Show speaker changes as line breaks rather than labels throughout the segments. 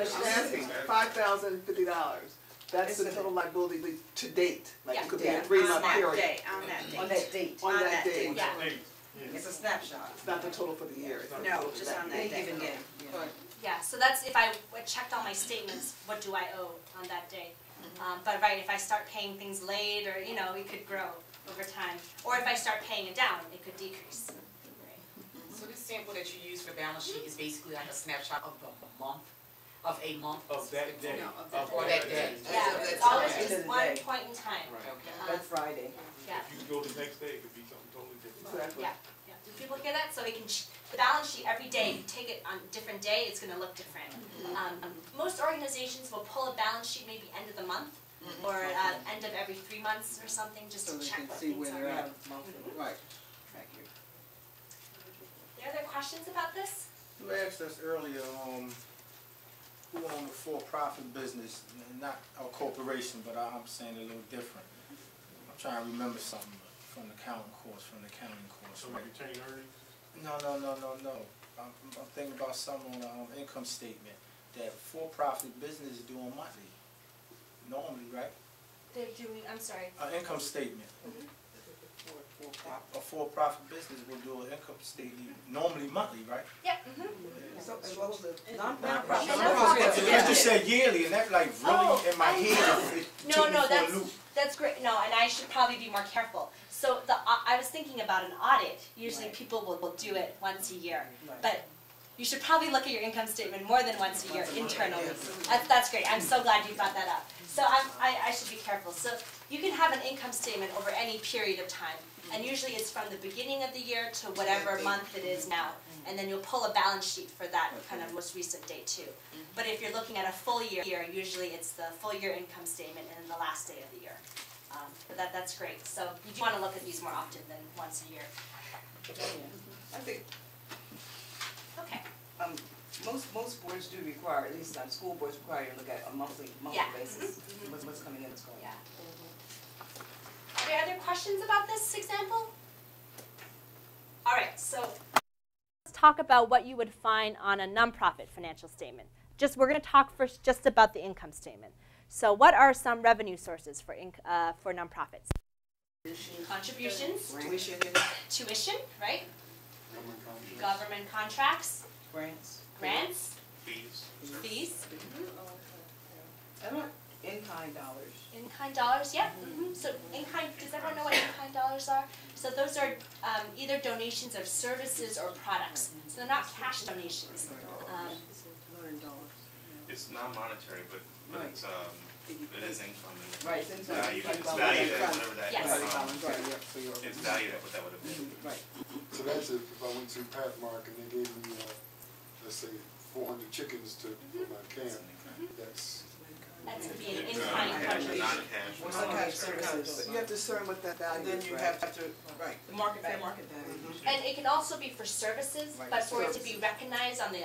She's asking $5,050. That's the total liability to date. Like it could be a 3-month period.
On that date.
On that date.
On that
date.
Yeah.
Yeah.
It's a snapshot.
It's not the total for the year. It's the
No,
total for
just on that
day.
given day.
Yeah, so that's if I checked all my statements, what do I owe on that day? But right, if I start paying things late, or it could grow over time. Or if I start paying it down, it could decrease.
So this sample that you use for balance sheet is basically like a snapshot of the month, of a month?
Of that day.
No,
Or that day.
Yeah,
That's
it's always
right.
just one point in time.
Right.
Okay.
That Friday.
Yeah,
If you go the next day, it could be something totally different.
Exactly.
yeah. Do people hear that? So we can, the balance sheet every day, you take it on a different day, it's gonna look different. Most organizations will pull a balance sheet maybe end of the month, or end of every 3 months or something, just
So
to
they
check
can
what
see
things
where
are.
they're at monthly. Right. Thank you.
Are there questions about this?
You asked us earlier, who owned a for-profit business, not a corporation, but I'm saying a little different. I'm trying to remember something from the accounting course,
So
right?
retained earnings?
No. I'm thinking about something on the income statement that for-profit business do on monthly, normally, right?
They're doing, I'm sorry.
An income statement.
For-profit.
A for-profit business will do an income statement normally monthly, right?
Yeah.
So as well as the
Non-profit.
You just said yearly, and that like really in my head. It
No,
took me for a loop.
that's great. No, and I should probably be more careful. So I was thinking about an audit. Usually
Right.
people will do it once a year,
Right.
but you should probably look at your income statement more than once a year internally. That's great. I'm so glad you brought that up. So I should be careful. So you can have an income statement over any period of time, and usually it's from the beginning of the year to whatever month it is now, and then you'll pull a balance sheet for that kind of most recent date too. But if you're looking at a full year, usually it's the full year income statement and then the last day of the year. But that's great. So you do want to look at these more often than once a year.
I think
Okay.
most boards do require, at least school boards require you to look at a monthly
Yeah.
basis. What's coming in and going
Yeah.
out.
Are there other questions about this example? All right, so let's talk about what you would find on a nonprofit financial statement. We're going to talk first just about the income statement. So what are some revenue sources for nonprofits? Contributions, tuition, right? Government contracts, grants, fees.
In-kind dollars.
In-kind dollars, yeah. So in-kind, does everyone know what in-kind dollars are? So those are either donations of services or products. So they're not cash donations.
It's not monetary, but
Right.
it's it is income. And
Right, it's income.
Value. It's
Income.
valued at whatever that
Yes.
income.
Right.
It's valued at what that would have been.
Right.
So that's if I went to Pathmark and they gave me, let's say, 400 chickens to for my camp, that's...
That would be an in-kind
Non-cash,
contribution.
non-cash.
Or some kind of services.
But you have to discern what that value
And then
is,
you
right?
have to, right, the fair market value.
And it can also be for services,
Right.
but for it to be recognized on the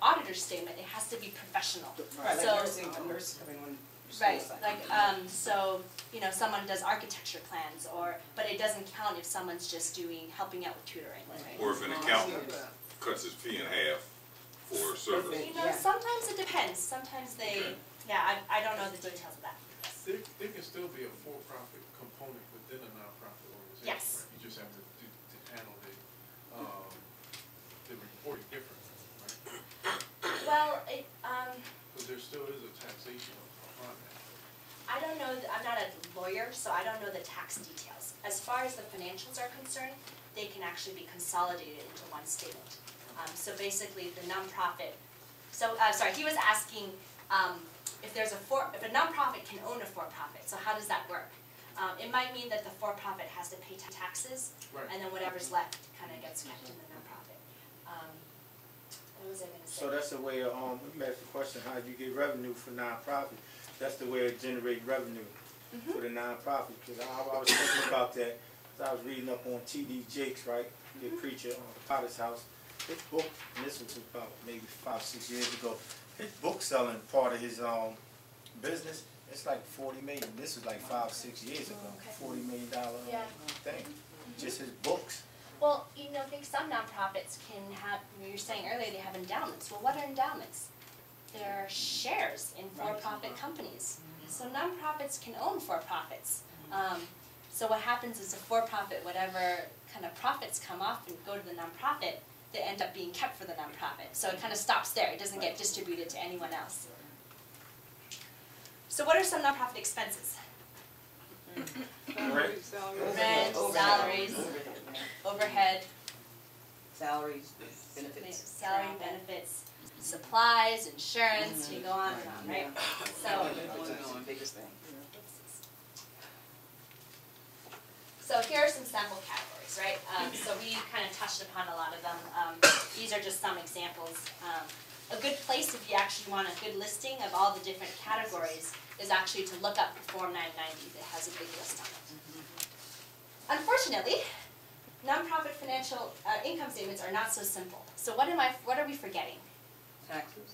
auditor's statement, it has to be professional.
Right, like
So-
nursing, a nurse coming on.
Right, like, so, someone does architecture plans, but it doesn't count if someone's just helping out with tutoring, right?
Or if an accountant cuts his fee in half for service.
Sometimes it depends, sometimes they, I don't know the details of that.
There can still be a for-profit component within a nonprofit organization.
Yes.
Right? You just have to handle the reporting differently, right?
Well,
Because there still is a taxation on that.
I don't know, I'm not a lawyer, so I don't know the tax details. As far as the financials are concerned, they can actually be consolidated into one statement. So basically, the nonprofit, sorry, he was asking if a nonprofit can own a for-profit, so how does that work? It might mean that the for-profit has to pay taxes,
Right.
and then whatever's left kind of gets kept in the nonprofit. What was I going to say?
So that's the way, let me ask the question, how do you get revenue for nonprofit? That's the way it generates revenue for the nonprofit. Because I was thinking about that, because I was reading up on T.D. Jakes, right, the preacher on the Potter's House. His book, and this was about maybe 5-6 years ago, his book selling part of his business, it's like $40 million. This was like 5-6 years ago, $40 million thing. Just his books.
Well, I think some nonprofits can have, you were saying earlier they have endowments. Well, what are endowments? their shares in for-profit companies. So nonprofits can own for-profits. So what happens is a for-profit, whatever kind of profits come off and go to the nonprofit, they end up being kept for the nonprofit. So it kind of stops there. It doesn't get distributed to anyone else. So what are some nonprofit expenses?
Rent.
Rent, salaries, overhead,
Salaries, benefits.
salary and benefits, supplies, insurance, you go on and on, right? So,
Biggest thing.
so here are some sample categories, right? So we kind of touched upon a lot of them. These are just some examples. A good place if you actually want a good listing of all the different categories is actually to look up Form 990 that has a big list on it. Unfortunately, nonprofit financial income statements are not so simple. So what are we forgetting?
Taxes.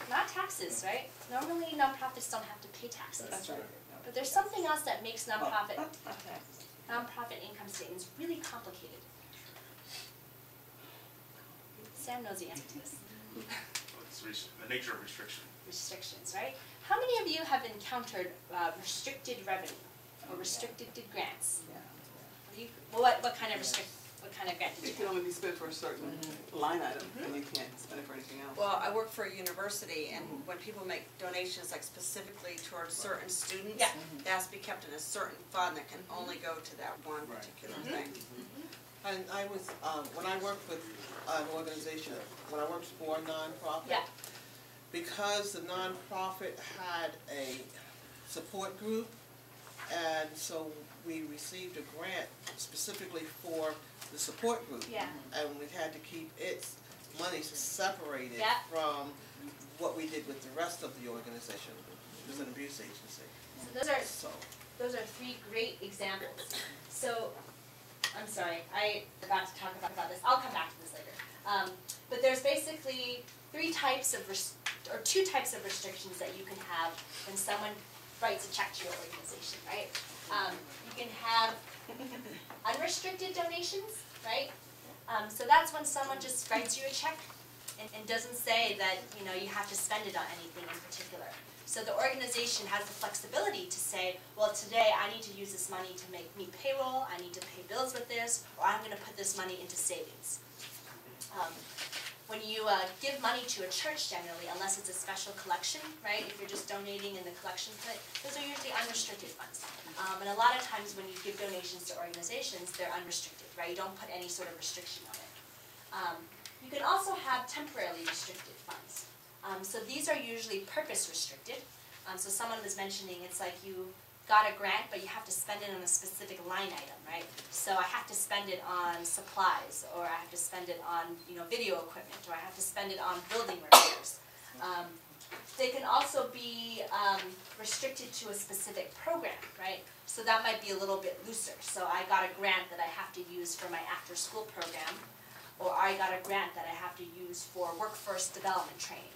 Not taxes, right? Normally nonprofits don't have to pay taxes.
That's right.
But there's something else that makes nonprofit
Not taxes.
income statements really complicated. Sam knows the answer to this.
It's the nature of restriction.
Restrictions, right? How many of you have encountered restricted revenue or restricted grants? What kind of grant did you
It can only be spent for a certain line item, and you can't spend it for anything else.
Well, I work for a university, and when people make donations, like specifically towards certain students,
Yeah.
it has to be kept in a certain fund that can only go to that one particular thing.
And I was, when I worked with an organization, when I worked for a nonprofit,
Yeah.
because the nonprofit had a support group, and so we received a grant specifically for the support group.
Yeah.
And we had to keep its money separated
Yeah.
from what we did with the rest of the organization. It was an abuse agency.
So those are three great examples. So, I'm sorry, I forgot to talk about this. I'll come back to this later. But there's basically two types of restrictions that you can have when someone writes a check to your organization, right? You can have unrestricted donations, right? So that's when someone just writes you a check and doesn't say that you have to spend it on anything in particular. So the organization has the flexibility to say, well, today I need to use this money to meet payroll, I need to pay bills with this, or I'm going to put this money into savings. When you give money to a church generally, unless it's a special collection, right, if you're just donating in the collection plate, those are usually unrestricted funds. And a lot of times when you give donations to organizations, they're unrestricted, right? You don't put any sort of restriction on it. You can also have temporarily restricted funds. So these are usually purpose restricted. So someone was mentioning it's like you got a grant, but you have to spend it on a specific line item, right? So I have to spend it on supplies, or I have to spend it on video equipment, or I have to spend it on building repairs. They can also be restricted to a specific program, right? So that might be a little bit looser. So I got a grant that I have to use for my after-school program, or I got a grant that I have to use for workforce development training.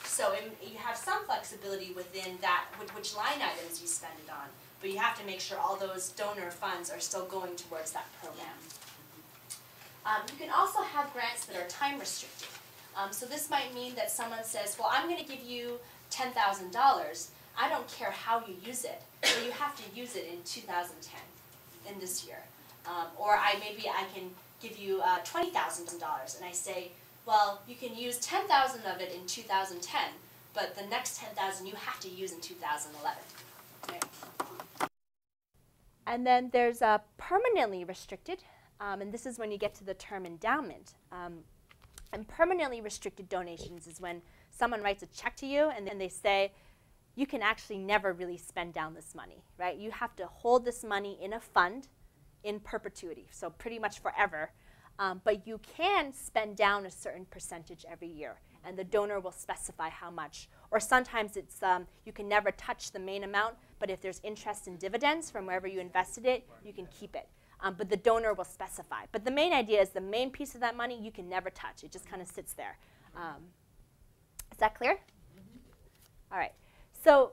So you have some flexibility within that, which line items you spend it on, but you have to make sure all those donor funds are still going towards that program. You can also have grants that are time restricted. So this might mean that someone says, well, I'm going to give you $10,000. I don't care how you use it, but you have to use it in 2010, in this year. Or maybe I can give you $20,000, and I say, well, you can use 10,000 of it in 2010, but the next 10,000 you have to use in 2011. Right? And then there's permanently restricted, and this is when you get to the term endowment. And permanently restricted donations is when someone writes a check to you and then they say, you can actually never really spend down this money, right? You have to hold this money in a fund in perpetuity, so pretty much forever. But you can spend down a certain percentage every year, and the donor will specify how much. Or sometimes it's you can never touch the main amount, but if there's interest and dividends from wherever you invested it, you can keep it. But the donor will specify. But the main idea is the main piece of that money you can never touch. It just kind of sits there. Is that clear? All right. So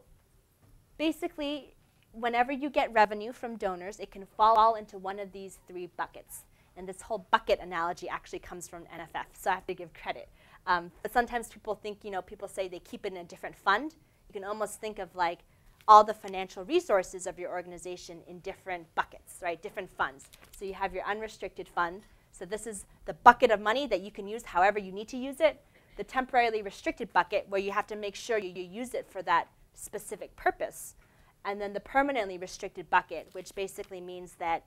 basically, whenever you get revenue from donors, it can fall into one of these three buckets. And this whole bucket analogy actually comes from NFF, so I have to give credit. But sometimes people think, people say they keep it in a different fund. You can almost think of like all the financial resources of your organization in different buckets, right? Different funds. So you have your unrestricted fund. So this is the bucket of money that you can use however you need to use it. The temporarily restricted bucket, where you have to make sure you use it for that specific purpose. And then the permanently restricted bucket, which basically means that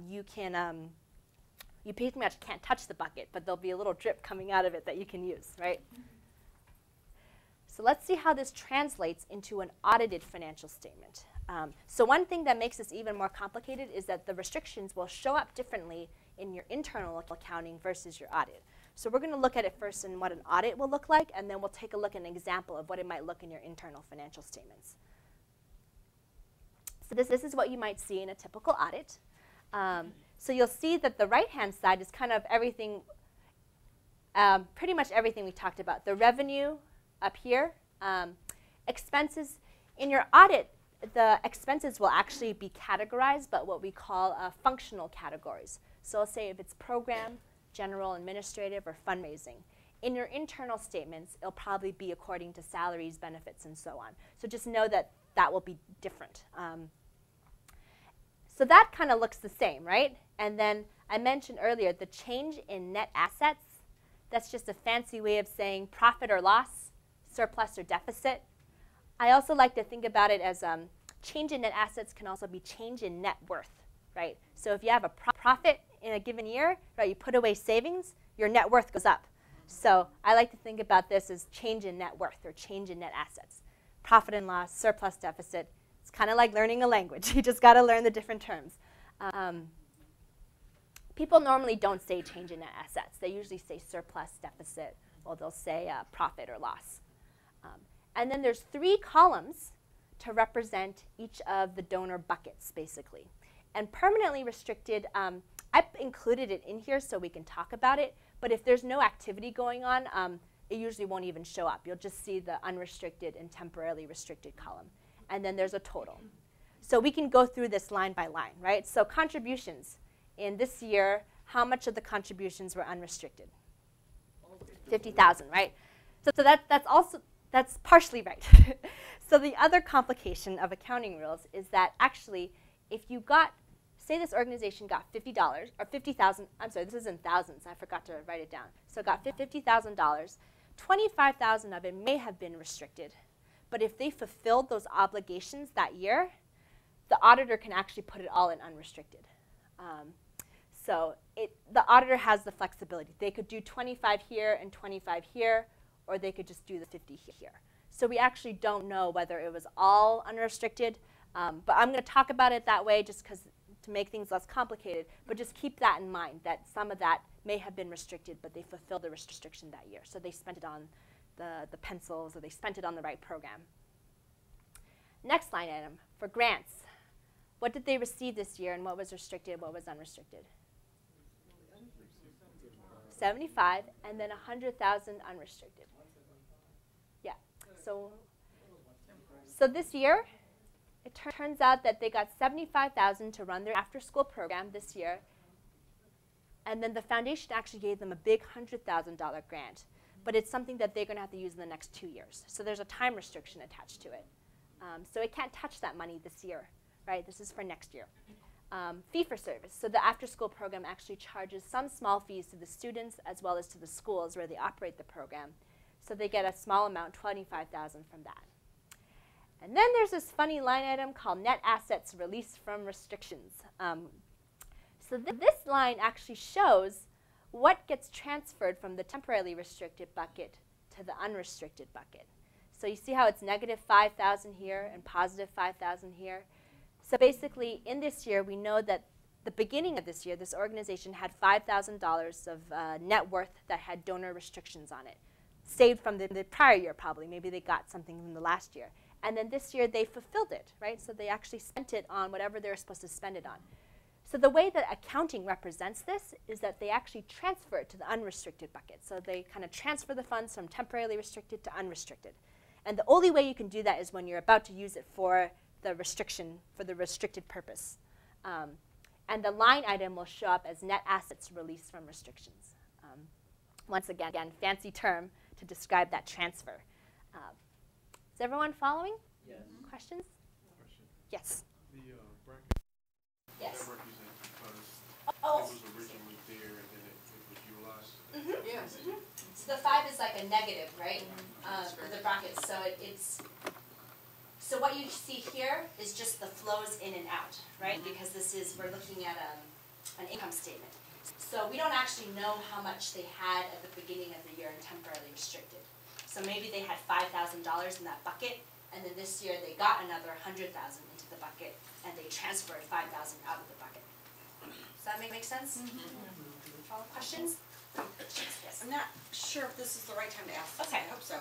you pretty much can't touch the bucket, but there'll be a little drip coming out of it that you can use, right? So let's see how this translates into an audited financial statement. So one thing that makes this even more complicated is that the restrictions will show up differently in your internal accounting versus your audit. So we're going to look at it first in what an audit will look like, and then we'll take a look at an example of what it might look in your internal financial statements. So this is what you might see in a typical audit. So you'll see that the right-hand side is kind of everything, pretty much everything we talked about. The revenue up here, expenses. In your audit, the expenses will actually be categorized, but what we call functional categories. So I'll say if it's program, general, administrative, or fundraising. In your internal statements, it'll probably be according to salaries, benefits, and so on. So just know that that will be different. So that kind of looks the same, right? And then I mentioned earlier the change in net assets. That's just a fancy way of saying profit or loss, surplus or deficit. I also like to think about it as change in net assets can also be change in net worth, right? So if you have a profit in a given year, right, you put away savings, your net worth goes up. So I like to think about this as change in net worth or change in net assets. Profit and loss, surplus, deficit. It's kind of like learning a language. You just got to learn the different terms. People normally don't say change in net assets. They usually say surplus, deficit, or they'll say profit or loss. And then there's 3 columns to represent each of the donor buckets, basically. And permanently restricted, I've included it in here so we can talk about it. But if there's no activity going on, it usually won't even show up. You'll just see the unrestricted and temporarily restricted column. And then there's a total. So we can go through this line by line, right? So contributions. In this year, how much of the contributions were unrestricted? 50,000, right? So that's partially right. So the other complication of accounting rules is that actually, if you got, say this organization got $50 or 50,000, I'm sorry, this is in thousands, I forgot to write it down. So it got $50,000, 25,000 of it may have been restricted, but if they fulfilled those obligations that year, the auditor can actually put it all in unrestricted. So the auditor has the flexibility. They could do 25 here and 25 here, or they could just do the 50 here. So we actually don't know whether it was all unrestricted, but I'm going to talk about it that way just because to make things less complicated, but just keep that in mind, that some of that may have been restricted, but they fulfilled the restriction that year. So they spent it on the pencils, or they spent it on the right program. Next line item, for grants. What did they receive this year, and what was restricted, what was unrestricted? 75, and then 100,000 unrestricted. Yeah. So this year, it turns out that they got 75,000 to run their after-school program this year, and then the foundation actually gave them a big $100,000 grant, but it's something that they're going to have to use in the next 2 years. So there's a time restriction attached to it. So it can't touch that money this year, right? This is for next year. Fee for service. So the after-school program actually charges some small fees to the students as well as to the schools where they operate the program. So they get a small amount, $25,000 from that. And then there's this funny line item called net assets released from restrictions. So this line actually shows what gets transferred from the temporarily restricted bucket to the unrestricted bucket. So you see how it's negative 5,000 here and positive 5,000 here. So basically, in this year, we know that the beginning of this year, this organization had $5,000 of net worth that had donor restrictions on it, saved from the prior year probably. Maybe they got something from the last year. And then this year, they fulfilled it, right? So they actually spent it on whatever they were supposed to spend it on. So the way that accounting represents this is that they actually transfer it to the unrestricted bucket. So they kind of transfer the funds from temporarily restricted to unrestricted. And the only way you can do that is when you're about to use it for the restriction, for the restricted purpose. And the line item will show up as net assets released from restrictions. Once again, fancy term to describe that transfer. Is everyone following?
Yes.
Questions?
Question.
Yes.
The bracket,
Yes.
that represents because
Oh.
it was originally there and then it was utilized.
Yes.
So the 5 is like a negative, right? The brackets. So so what you see here is just the flows in and out, right? Because we're looking at an income statement. So we don't actually know how much they had at the beginning of the year in temporarily restricted. So maybe they had $5,000 in that bucket, and then this year they got another $100,000 into the bucket, and they transferred $5,000 out of the bucket. Does that make sense? Follow questions? Yes.
I'm not sure if this is the right time to ask this.
Okay.
I hope so.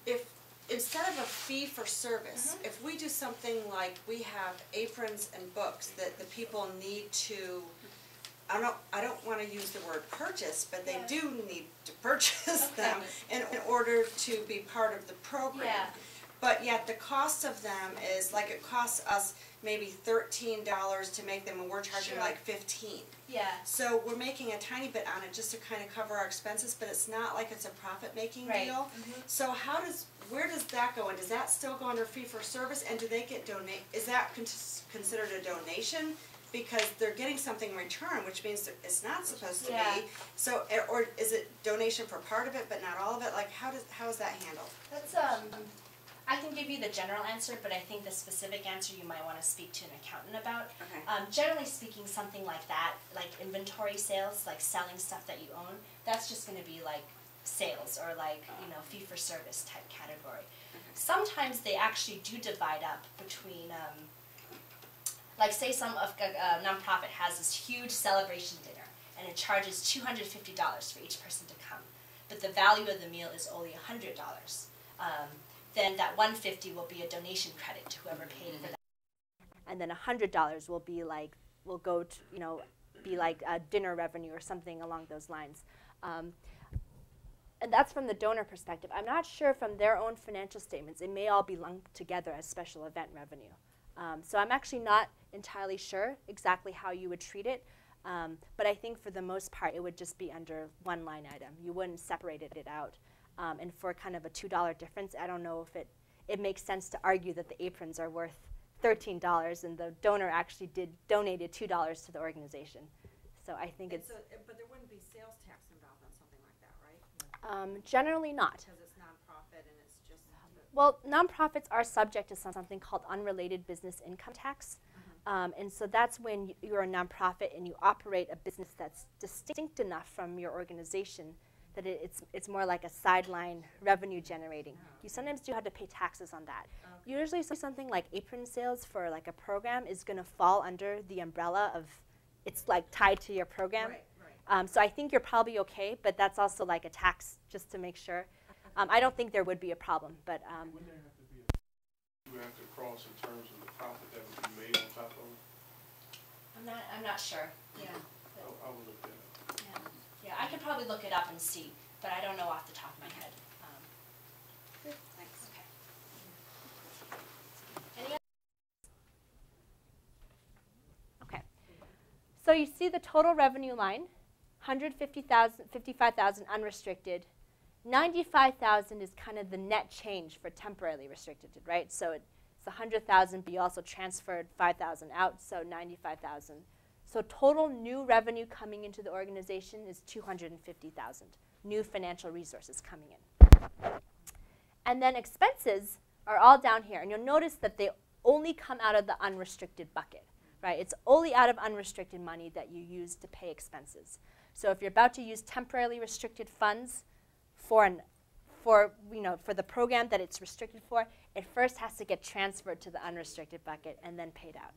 If instead of a fee for service, if we do something like we have aprons and books that the people need to, I don't want to use the word purchase, but they do need to purchase them in order to be part of the program.
Yeah.
But yet the cost of them is like it costs us maybe $13 to make them, and we're charging like $15.
Yeah.
So we're making a tiny bit on it just to kind of cover our expenses, but it's not like it's a profit-making
Right.
deal. So where does that go, and does that still go under fee for service, and do they get is that considered a donation? Because they're getting something in return, which means that it's not supposed to
Yeah.
be. So, or is it donation for part of it, but not all of it? Like, how is that handled?
That's I can give you the general answer, but I think the specific answer you might want to speak to an accountant about.
Okay.
Generally speaking, something like that, like inventory sales, like selling stuff that you own, that's just going to be like sales or like, fee-for-service type category. Sometimes they actually do divide up between, like say a nonprofit has this huge celebration dinner and it charges $250 for each person to come, but the value of the meal is only $100. Then that $150 will be a donation credit to whoever paid for that. And then $100 will go to, be like a dinner revenue or something along those lines. And that's from the donor perspective. I'm not sure from their own financial statements. It may all be lumped together as special event revenue. So I'm actually not entirely sure exactly how you would treat it. But I think for the most part, it would just be under one line item. You wouldn't separate it out. And for kind of a $2 difference, I don't know if it makes sense to argue that the aprons are worth $13 and the donor actually donated $2 to the organization. So I think
But there wouldn't be sales tax involved on something like that, right?
Generally not.
Because it's nonprofit and it's just.
Well, nonprofits are subject to something called unrelated business income tax. And so that's when you're a nonprofit and you operate a business that's distinct enough from your organization that it's more like a sideline revenue generating. You sometimes do have to pay taxes on that. Usually something like apron sales for like a program is going to fall under the umbrella of, it's like tied to your program.
Right.
So I think you're probably okay, but that's also like a tax just to make sure. I don't think there would be a problem, but.
Wouldn't there have to be you have to cross in terms of the profit that would be made on top of it?
I'm not sure. Yeah.
I would look that up.
Yeah, I could probably look it up and see, but I don't know off the top of my head.
Thanks.
Okay. Any other? Okay. So you see the total revenue line, $155,000 unrestricted. $95,000 is kind of the net change for temporarily restricted, right? So it's $100,000, but you also transferred $5,000 out, so $95,000. So total new revenue coming into the organization is $250,000, new financial resources coming in. And then expenses are all down here, and you'll notice that they only come out of the unrestricted bucket, right? It's only out of unrestricted money that you use to pay expenses. So if you're about to use temporarily restricted funds for the program that it's restricted for, it first has to get transferred to the unrestricted bucket and then paid out.